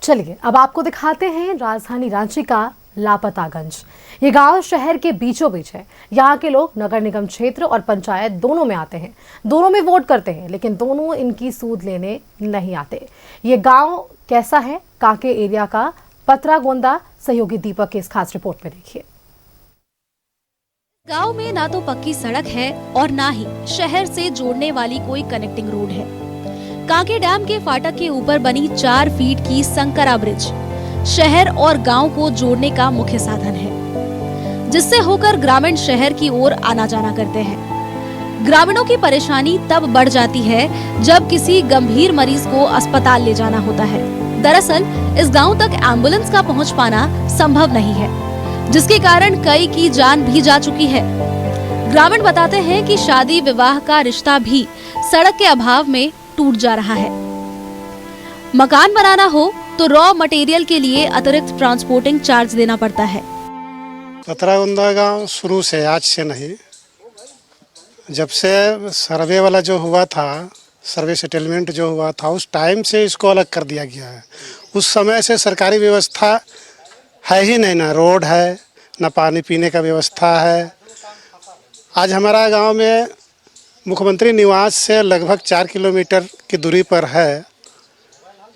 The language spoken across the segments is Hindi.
चलिए अब आपको दिखाते हैं राजधानी रांची का लापतागंज। ये गांव शहर के बीचों बीच है। यहाँ के लोग नगर निगम क्षेत्र और पंचायत दोनों में आते हैं, दोनों में वोट करते हैं, लेकिन दोनों इनकी सूद लेने नहीं आते। ये गांव कैसा है, कांके एरिया का पतरागोंदा। सहयोगी दीपक की इस खास रिपोर्ट में देखिए। गांव में ना तो पक्की सड़क है और ना ही शहर से जोड़ने वाली कोई कनेक्टिंग रोड है। कांके डैम के फाटक के ऊपर बनी 4 फीट की संकरा ब्रिज शहर और गांव को जोड़ने का मुख्य साधन है, जिससे होकर ग्रामीण शहर की ओर आना जाना करते हैं। ग्रामीणों की परेशानी तब बढ़ जाती है जब किसी गंभीर मरीज को अस्पताल ले जाना होता है। दरअसल इस गांव तक एम्बुलेंस का पहुंच पाना संभव नहीं है, जिसके कारण कई की जान भी जा चुकी है। ग्रामीण बताते हैं कि शादी विवाह का रिश्ता भी सड़क के अभाव में टूट जा रहा है। मकान बनाना हो तो रॉ मटेरियल के लिए अतिरिक्त ट्रांसपोर्टिंग चार्ज देना पड़ता है। पतरागोंदा गांव शुरू से, आज से नहीं, जब से सर्वे वाला जो हुआ था, सर्वे सेटलमेंट जो हुआ था, उस टाइम से इसको अलग कर दिया गया है। उस समय से सरकारी व्यवस्था है ही नहीं, ना रोड है, ना पानी पीने का व्यवस्था है। आज हमारा गांव में मुख्यमंत्री निवास से लगभग 4 किलोमीटर की दूरी पर है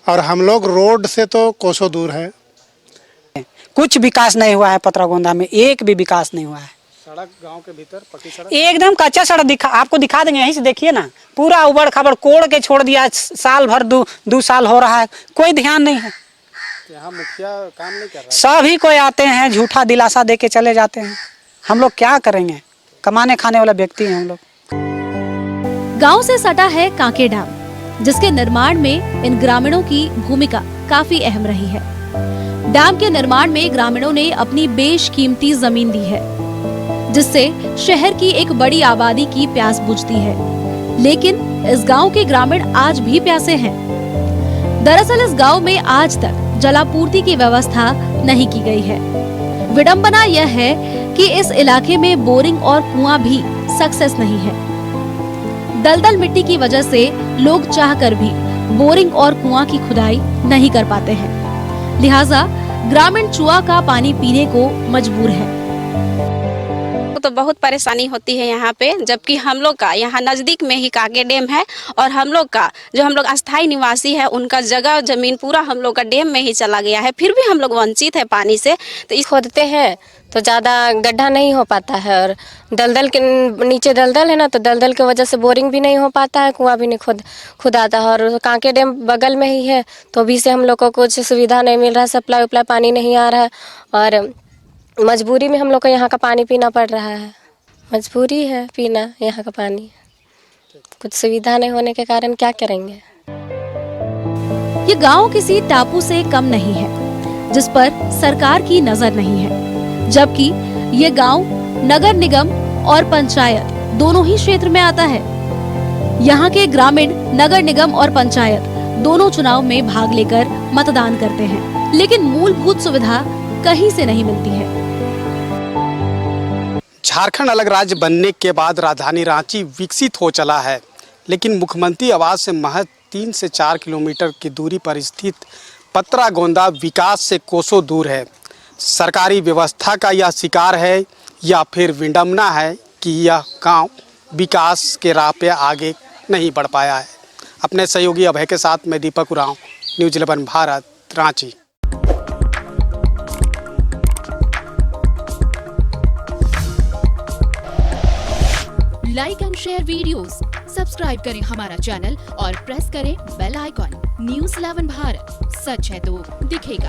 और हम लोग रोड से तो कोसों दूर है। कुछ विकास नहीं हुआ है पतरागोंदा में, एक भी विकास नहीं हुआ है। सड़क गांव के भीतर पक्की सड़क एकदम कच्चा सड़क आपको दिखा देंगे, यहीं से देखिए ना, पूरा उबड़ खाबड़ कोड़ के छोड़ दिया। साल भर दो साल हो रहा है, कोई ध्यान नहीं है। यहाँ मुखिया काम नहीं कर रहा है। सभी कोई आते हैं, झूठा दिलासा दे के चले जाते हैं। हम लोग क्या करेंगे, कमाने खाने वाला व्यक्ति हैं हम लोग। गांव से सटा है कांके डैम, जिसके निर्माण में इन ग्रामीणों की भूमिका काफी अहम रही है। डैम के निर्माण में ग्रामीणों ने अपनी बेशकीमती जमीन दी है, जिससे शहर की एक बड़ी आबादी की प्यास बुझती है। लेकिन इस गांव के ग्रामीण आज भी प्यासे हैं। दरअसल इस गांव में आज तक जलापूर्ति की व्यवस्था नहीं की गई है। विडंबना यह है कि इस इलाके में बोरिंग और कुआं भी सक्सेस नहीं है। दलदल मिट्टी की वजह से लोग चाहकर भी बोरिंग और कुआं की खुदाई नहीं कर पाते हैं। लिहाजा ग्रामीण चुआ का पानी पीने को मजबूर है। तो बहुत परेशानी होती है यहाँ पे, जबकि हम लोग का यहाँ नज़दीक में ही कांके डैम है और हम लोग का जो हम लोग अस्थायी निवासी है, उनका जगह जमीन पूरा हम लोग का डैम में ही चला गया है। फिर भी हम लोग वंचित है पानी से। तो इस खोदते हैं तो ज़्यादा गड्ढा नहीं हो पाता है, और दलदल के नीचे दलदल है ना, तो दलदल की वजह से बोरिंग भी नहीं हो पाता है, कुआं भी नहीं खुदाता है। और कांके डैम बगल में ही है, तो भी से हम लोग को कुछ सुविधा नहीं मिल रहा है, सप्लाई उप्लाई पानी नहीं आ रहा है और मजबूरी में हम लोग को यहाँ का पानी पीना पड़ रहा है। मजबूरी है पीना यहाँ का पानी, कुछ सुविधा नहीं होने के कारण क्या करेंगे। ये गांव किसी टापू से कम नहीं है, जिस पर सरकार की नजर नहीं है, जबकि ये गांव नगर निगम और पंचायत दोनों ही क्षेत्र में आता है। यहाँ के ग्रामीण नगर निगम और पंचायत दोनों चुनाव में भाग लेकर मतदान करते हैं, लेकिन मूलभूत सुविधा कहीं से नहीं मिलती है। झारखंड अलग राज्य बनने के बाद राजधानी रांची विकसित हो चला है, लेकिन मुख्यमंत्री आवास से महज 3 से 4 किलोमीटर की दूरी पर स्थित पतरागोंदा विकास से कोसों दूर है। सरकारी व्यवस्था का यह शिकार है या फिर विडंबना है कि यह गांव विकास के राह पे आगे नहीं बढ़ पाया है। अपने सहयोगी अभय के साथ मैं Deepak Oraon, news 11 Bharat, Ranchi. Like and share videos, subscribe करें हमारा चैनल और प्रेस करें बेल आइकॉन। न्यूज़ 11 भारत, सच है तो दिखेगा।